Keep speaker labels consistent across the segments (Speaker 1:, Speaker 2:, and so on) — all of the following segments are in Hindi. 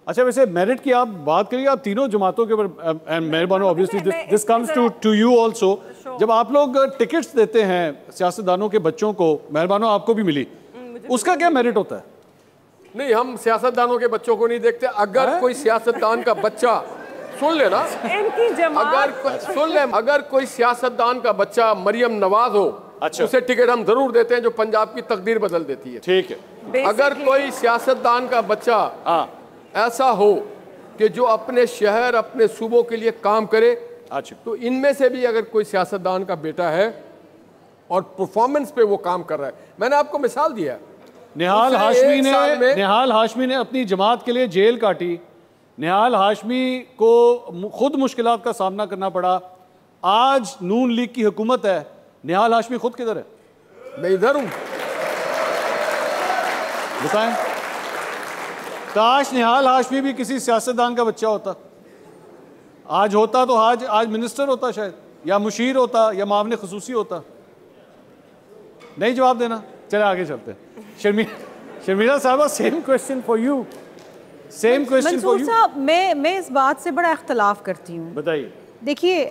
Speaker 1: अच्छा, वैसे मेरिट की आप बात करिए, आप तीनों जमातों के ऊपर मेहरबानो, obviously this comes to you also. जब आप लोग टिकट्स देते हैं सियासतदानों के बच्चों को, मेहरबानो आपको भी मिली, उसका क्या मेरिट होता है?
Speaker 2: नहीं, हम सियासतदानों के बच्चों को नहीं देखते। अगर कोई सियासतदान का बच्चा, सुन लेना, अगर कोई सियासतदान का बच्चा मरियम नवाज हो, अच्छा, उसे टिकट हम जरूर देते हैं, जो पंजाब की तकदीर बदल देती है।
Speaker 1: ठीक है।
Speaker 2: अगर कोई सियासतदान का बच्चा ऐसा हो कि जो अपने शहर, अपने सूबों के लिए काम करे, अच्छा, तो इनमें से भी अगर कोई सियासतदान का बेटा है और परफॉर्मेंस पे वो काम कर रहा है, मैंने आपको मिसाल दिया,
Speaker 1: निहाल हाशमी ने अपनी जमात के लिए जेल काटी, निहाल हाशमी को खुद मुश्किलात का सामना करना पड़ा। आज नून लीग की हुकूमत है, निहाल हाशमी खुद किधर है?
Speaker 2: मैं इधर हूं।
Speaker 1: बताएं, काश निहाल हाशमी भी किसी सियासतदान का बच्चा होता, आज होता तो आज मिनिस्टर होता शायद, या मुशीर होता, या मामले खसूसी होता। नहीं जवाब देना, चले आगे चलते हैं। शर्मिला साहबा, same question for you, same question for you.
Speaker 3: साहब, मैं इस बात से बड़ा इख्तलाफ करती हूँ।
Speaker 1: बताइए।
Speaker 3: देखिए,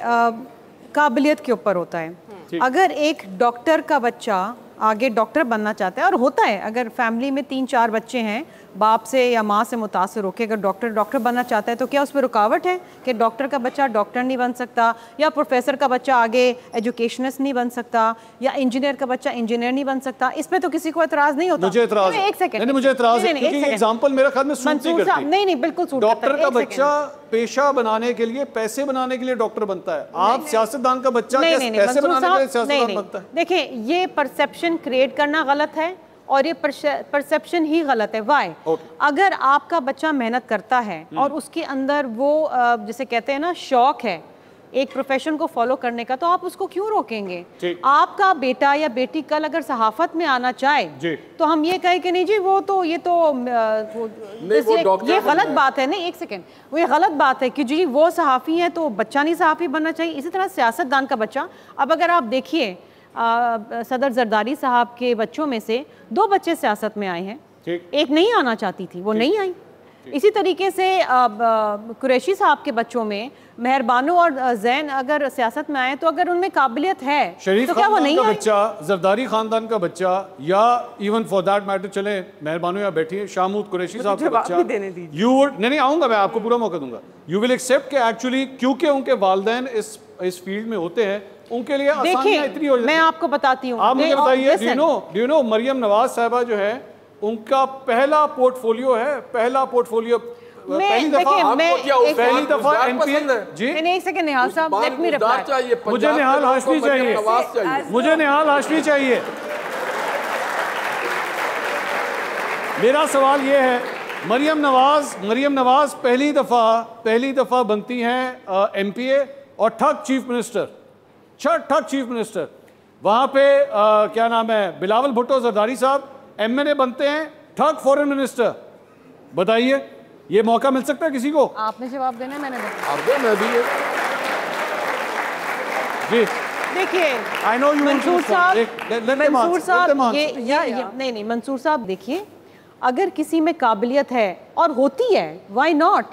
Speaker 3: काबिलियत के ऊपर होता है। अगर एक डॉक्टर का बच्चा आगे डॉक्टर बनना चाहता है, और होता है, अगर फैमिली में 3-4 बच्चे हैं, बाप से या माँ से मुतासर होकर अगर डॉक्टर बनना चाहता है, तो क्या उसमें रुकावट है कि डॉक्टर का बच्चा डॉक्टर नहीं बन सकता, या प्रोफेसर का बच्चा आगे एजुकेशनिस्ट नहीं बन सकता, या इंजीनियर का बच्चा इंजीनियर नहीं बन सकता? इस पे तो किसी को एतराज नहीं होता।
Speaker 1: मुझे एतराज है।
Speaker 3: एक सेकंड,
Speaker 1: मुझे एतराज है, क्योंकि एग्जांपल मेरा ख्याल में सूट नहीं करती।
Speaker 3: नहीं, बिल्कुल सूट करता है।
Speaker 1: डॉक्टर का बच्चा पेशा बनाने के लिए, पैसे बनाने के लिए डॉक्टर बनता है। आप सियासतदान का बच्चा पैसे बनाने के लिए सियासतदान बनता है?
Speaker 3: देखिए, ये परसेप्शन क्रिएट करना गलत है, और ये परसेप्शन ही गलत है। वाई? अगर आपका बच्चा मेहनत करता है और उसके अंदर वो जिसे कहते हैं ना शौक है एक प्रोफेशन को फॉलो करने का, तो आप उसको क्यों रोकेंगे? आपका बेटा या बेटी कल अगर सहाफत में आना चाहे, तो हम ये कहें कि नहीं जी वो तो ये गलत बात है। नहीं, एक सेकेंड, वो ये गलत बात है कि जी वो सहाफ़ी हैं तो बच्चा नहीं सहाफ़ी बनना चाहिए। इसी तरह सियासतदान का बच्चा, अब अगर आप देखिए सदर जरदारी साहब के बच्चों में से 2 बच्चे सियासत में आए हैं, एक नहीं आना चाहती थी, वो नहीं आई। इसी तरीके से कुरैशी साहब के बच्चों में मेहरबानो और जैन अगर सियासत में आए, तो अगर उनमें काबिलियत है तो क्या वो नहीं आए?
Speaker 1: बच्चा, जरदारी खानदान का बच्चा, या इवन फॉर दैट मैटर, चले मेहरबानो या बैठिए, शामूद कुरैशी साहब का बच्चा, यू वुड, नहीं आऊंगा मैं, आपको पूरा मौका दूंगा, यू विल एक्सेप्ट कि एक्चुअली क्योंकि उनके वालिदैन इस फील्ड में होते हैं, उनके लिए आसानियां इतनी हो जाती हैं।
Speaker 3: मैं आपको बताती हूँ,
Speaker 1: आप मुझे बताइए, do you know Mariam Nawaz साहबा जो है, उनका पहला पोर्टफोलियो है, पहला पोर्टफोलियो, पहली दफा एमपी जी।
Speaker 3: एक सेकंड निहाल साहब, लेट मी रिप्लाई।
Speaker 1: मुझे निहाल हाशमी चाहिए, मुझे निहाल हाशमी चाहिए। मेरा सवाल ये है, मरियम नवाज पहली दफा बनती हैं एमपीए और ठग चीफ मिनिस्टर। वहां पे क्या नाम है, बिलावल भुट्टो जरदारी साहब एमएनए बनते हैं, ठग फॉरेन मिनिस्टर। बताइए, ये मौका मिल सकता है किसी को?
Speaker 3: आपने जवाब देना है, मैंने
Speaker 1: जी।
Speaker 3: देखिए,
Speaker 1: आई नो यू
Speaker 3: मंसूर साहब, नहीं मंसूर साहब, देखिए, अगर किसी में काबिलियत है, और होती है, व्हाई नॉट,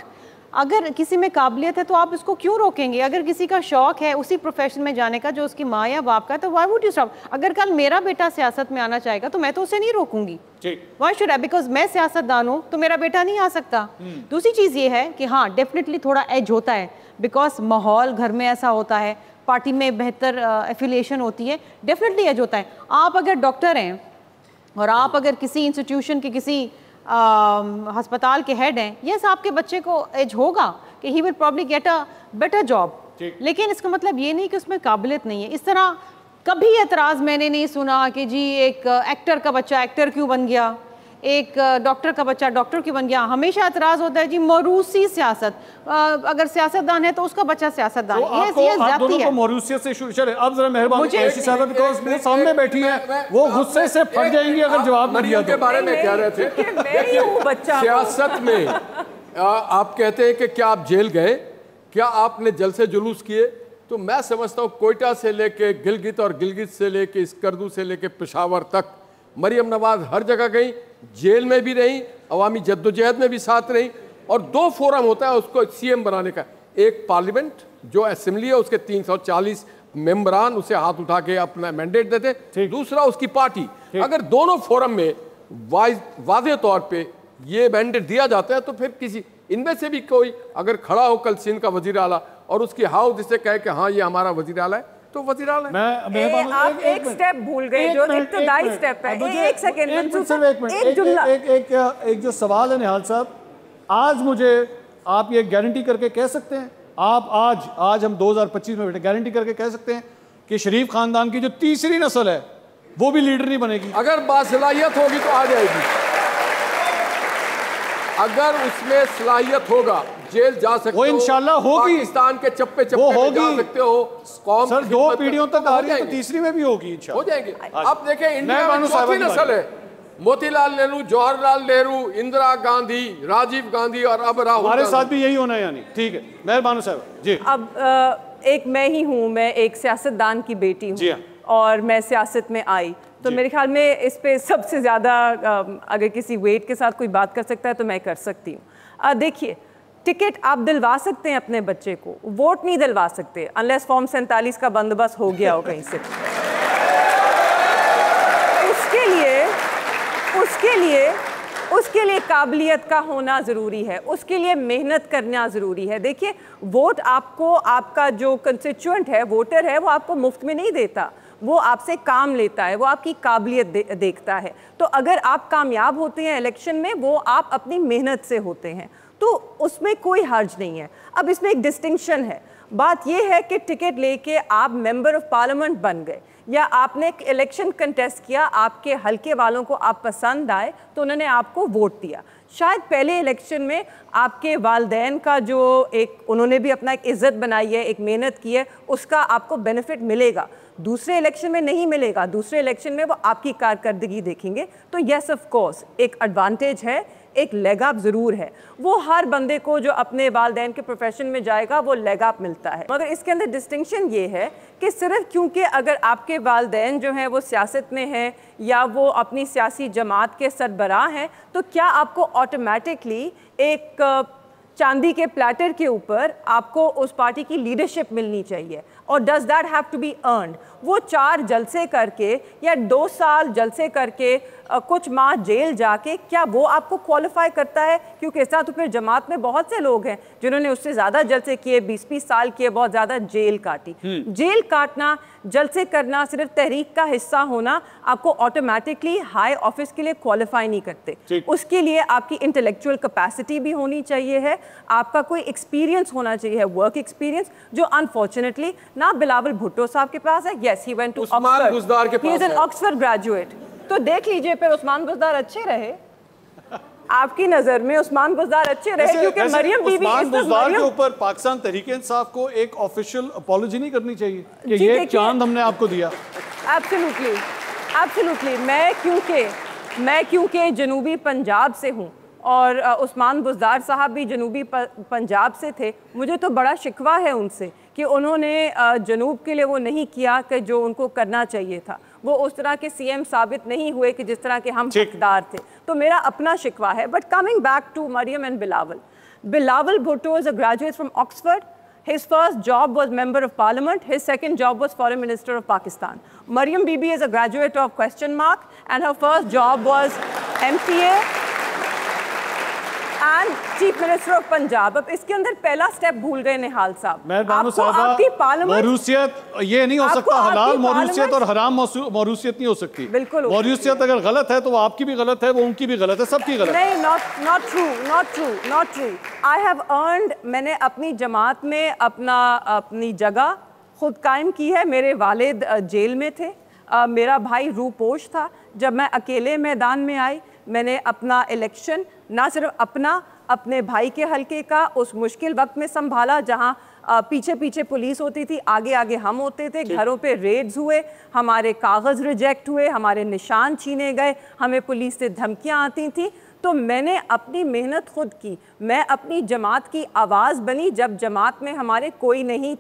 Speaker 3: अगर किसी में काबिलियत है तो आप इसको क्यों रोकेंगे? अगर किसी का शौक है उसी प्रोफेशन में जाने का जो उसकी माँ या बाप का है, तो व्हाई वुड यू स्टॉप? अगर कल मेरा बेटा सियासत में आना चाहेगा तो मैं तो उसे नहीं रोकूंगी। Why should I? बिकॉज मैं सियासतदान हूँ तो मेरा बेटा नहीं आ सकता। दूसरी चीज़ ये है कि हाँ, डेफिनेटली थोड़ा एज होता है, बिकॉज माहौल घर में ऐसा होता है, पार्टी में बेहतर एफिलिएशन होती है, डेफिनेटली एज होता है। आप अगर डॉक्टर हैं और आप अगर किसी इंस्टीट्यूशन के किसी अस्पताल के हेड हैं, यस, आपके बच्चे को एज होगा कि he will probably get a better job, लेकिन इसका मतलब ये नहीं कि उसमें काबिलियत नहीं है। इस तरह कभी एतराज़ मैंने नहीं सुना कि जी एक एक्टर का बच्चा एक्टर क्यों बन गया, एक डॉक्टर का बच्चा डॉक्टर क्यों बन गया। हमेशा एतराज़ होता है जी मौरूसी सियासत, अगर सियासतदान है तो उसका बच्चा सियासतदान।
Speaker 1: ये मौरूसियत से शुरू। चले अब जरा मेहरबानी साहब, बिकॉज़ मेरे सामने बैठी है, वो गुस्से से फट जाएंगी अगर जवाब नहीं दिया।
Speaker 2: के बारे में कह रहे थे सियासत में, आप कहते हैं कि क्या आप जेल गए, क्या आपने जलसे जुलूस किए? तो मैं समझता हूँ कोयटा से लेके गिलगित और गिलगित से लेके स्कर्दू से लेके पेशावर तक मरियम नवाज हर जगह गई, जेल में भी रही, अवामी जद्दोजहद में भी साथ रही, और 2 फोरम होता है उसको सीएम बनाने का। एक पार्लियामेंट जो असेंबली है उसके 340 मेंबरान उसे हाथ उठा के अपना मैंडेट देते, दूसरा उसकी पार्टी। अगर दोनों फोरम में वाज़ेह तौर पे ये मैंडेट दिया जाता है तो फिर किसी इनमें से भी कोई अगर खड़ा हो कल सिंध का वजीर आला और उसकी हाउ जिसे कहे कि हाँ ये हमारा वजीर आला है तो वजीर आला है।
Speaker 4: आप एक स्टेप भूल गए, जो इब्तदाई स्टेप है। एक सेकंड,
Speaker 1: एक जो सवाल है निहाल साहब, आज मुझे आप ये गारंटी करके कह सकते हैं, आप आज हम 2025 में बैठे, गारंटी करके कह सकते हैं कि शरीफ खानदान की जो तीसरी नस्ल है वो भी लीडर नहीं बनेगी?
Speaker 2: अगर बासलाहियत होगी तो आ जाएगी, अगर उसमें सलाहियत होगा जेल जा सकते
Speaker 1: वो इंशाल्लाह होगी,
Speaker 2: पाकिस्तान के चप्पे चप्पे
Speaker 1: वो
Speaker 2: में
Speaker 1: होगी,
Speaker 2: जा सकते हो। कौम
Speaker 1: सर 2 पीढ़ियों तक आ रही है तो तीसरी में भी होगी इंशाल्लाह,
Speaker 2: हो जाएंगे। अब देखें इंडिया में चौथी नस्ल है, मोतीलाल नेहरू, जवाहरलाल नेहरू, इंदिरा गांधी, राजीव गांधी और अब राहुल।
Speaker 1: हमारे साथ भी यही होना है यानी। ठीक है, मेहरबान साहब जी।
Speaker 4: अब एक मैं ही हूँ, मैं एक सियासतदान की बेटी हूँ और मैं सियासत में आई, तो मेरे ख्याल में इस पे सबसे ज़्यादा अगर किसी वेट के साथ कोई बात कर सकता है तो मैं कर सकती हूँ। देखिए, टिकट आप दिलवा सकते हैं अपने बच्चे को, वोट नहीं दिलवा सकते अनलेस फॉर्म 47 का बंदोबस्त हो गया हो कहीं से। उसके लिए काबिलियत का होना ज़रूरी है, उसके लिए मेहनत करना ज़रूरी है। देखिए, वोट आपको, आपका जो कंस्टिट्यूएंट है, वोटर है, वो आपको मुफ्त में नहीं देता, वो आपसे काम लेता है, वो आपकी काबिलियत देखता है। तो अगर आप कामयाब होते हैं इलेक्शन में, वो आप अपनी मेहनत से होते हैं, तो उसमें कोई हर्ज नहीं है। अब इसमें एक डिस्टिंक्शन है, बात यह है कि टिकट लेके आप मेंबर ऑफ पार्लियामेंट बन गए या आपने एक इलेक्शन कंटेस्ट किया, आपके हल्के वालों को आप पसंद आए तो उन्होंने आपको वोट दिया। शायद पहले इलेक्शन में आपके वालदैन का जो एक, उन्होंने भी अपना एक इज़्ज़त बनाई है, एक मेहनत की है, उसका आपको बेनिफिट मिलेगा। दूसरे इलेक्शन में नहीं मिलेगा, दूसरे इलेक्शन में वो आपकी कारकर्दगी देखेंगे। तो येस ऑफ कोर्स एक एडवांटेज है, एक लेग अप ज़रूर है, वो हर बंदे को जो अपने वालदैन के प्रोफेशन में जाएगा वो लेग अप मिलता है। मगर इसके अंदर डिस्टिंक्शन ये है कि सिर्फ क्योंकि अगर आपके वालदैन जो हैं वो सियासत में हैं या वो अपनी सियासी जमात के सरबराह हैं, तो क्या आपको ऑटोमेटिकली एक चांदी के प्लेटर के ऊपर आपको उस पार्टी की लीडरशिप मिलनी चाहिए? और does that have to be earned? वो 4 जलसे करके या 2 साल जलसे करके कुछ माह जेल जाके क्या वो आपको क्वालिफाई करता है? क्योंकि ऐसा तो फिर जमात में बहुत से लोग हैं जिन्होंने उससे ज़्यादा जलसे किए, 20-20 साल किए, बहुत ज़्यादा जेल काटी। जेल काटना, जलसे करना, सिर्फ तहरीक का हिस्सा होना आपको ऑटोमेटिकली हाई ऑफिस के लिए क्वालिफाई नहीं करते। उसके लिए आपकी इंटेलेक्चुअल कैपेसिटी भी होनी चाहिए है, आपका कोई एक्सपीरियंस होना चाहिए है, वर्क एक्सपीरियंस, जो अनफॉर्चुनेटली ना बिलावल भुट्टो साहब के पास है। Yes, he went to Oxford, he is an Oxford graduate. तो देख लीजिए, फिर उस्मान बुज़दार अच्छे रहे आपकी नजर में, उस्मान बुज़दार अच्छे रहे क्योंकि मरियम बीबी,
Speaker 1: उस्मान बुज़दार के ऊपर पाकिस्तान तहरीक-ए-इंसाफ को एक ऑफिशियल अपॉलॉजी नहीं करनी चाहिए कि ये चांद हमने आपको दिया?
Speaker 4: Absolutely, absolutely. मैं क्योंकि जनूबी पंजाब से हूँ और उस्मान बुज़दार साहब भी जनूबी पंजाब से थे, मुझे तो बड़ा शिकवा है उनसे कि उन्होंने जनूब के लिए वो नहीं किया कि जो उनको करना चाहिए था। वो उस तरह के सीएम साबित नहीं हुए कि जिस तरह के हम हकदार थे। तो मेरा अपना शिकवा है। But coming back to Mariam and Bilawal Bhutto is a graduate from Oxford. His first job was Member of Parliament. His second job was Foreign Minister of Pakistan. Mariam Bibi is a graduate of question mark and her first job was MPA and Chief Minister of Punjab. अब इसके अंदर पहला स्टेप भूल गए निहाल साहब। आपकी पार्लियामेंट,
Speaker 1: मौरूसियत ये नहीं हो सकता, हलाल मौरूसियत और हराम मौरूसियत नहीं हो सकती।
Speaker 4: बिल्कुल,
Speaker 1: मौरूसियत अगर गलत है तो वो आपकी भी गलत है, वो उनकी भी गलत है, सबकी गलत है।
Speaker 4: नहीं, not true. I have earned, मैंने अपनी जमात में अपनी जगह खुद कायम की है। मेरे वालिद जेल में थे, मेरा भाई रूपोश था। जब मैं अकेले मैदान में आई, मैंने अपना इलेक्शन ना सिर्फ अपने भाई के हल्के का उस मुश्किल वक्त में संभाला जहां पीछे पीछे पुलिस होती थी, आगे आगे हम होते थे, घरों पे रेड्स हुए, हमारे कागज़ रिजेक्ट हुए, हमारे निशान छीने गए, हमें पुलिस से धमकियां आती थी। तो मैंने अपनी मेहनत खुद की, मैं अपनी जमात की आवाज़ बनी जब जमात में हमारे कोई नहीं था।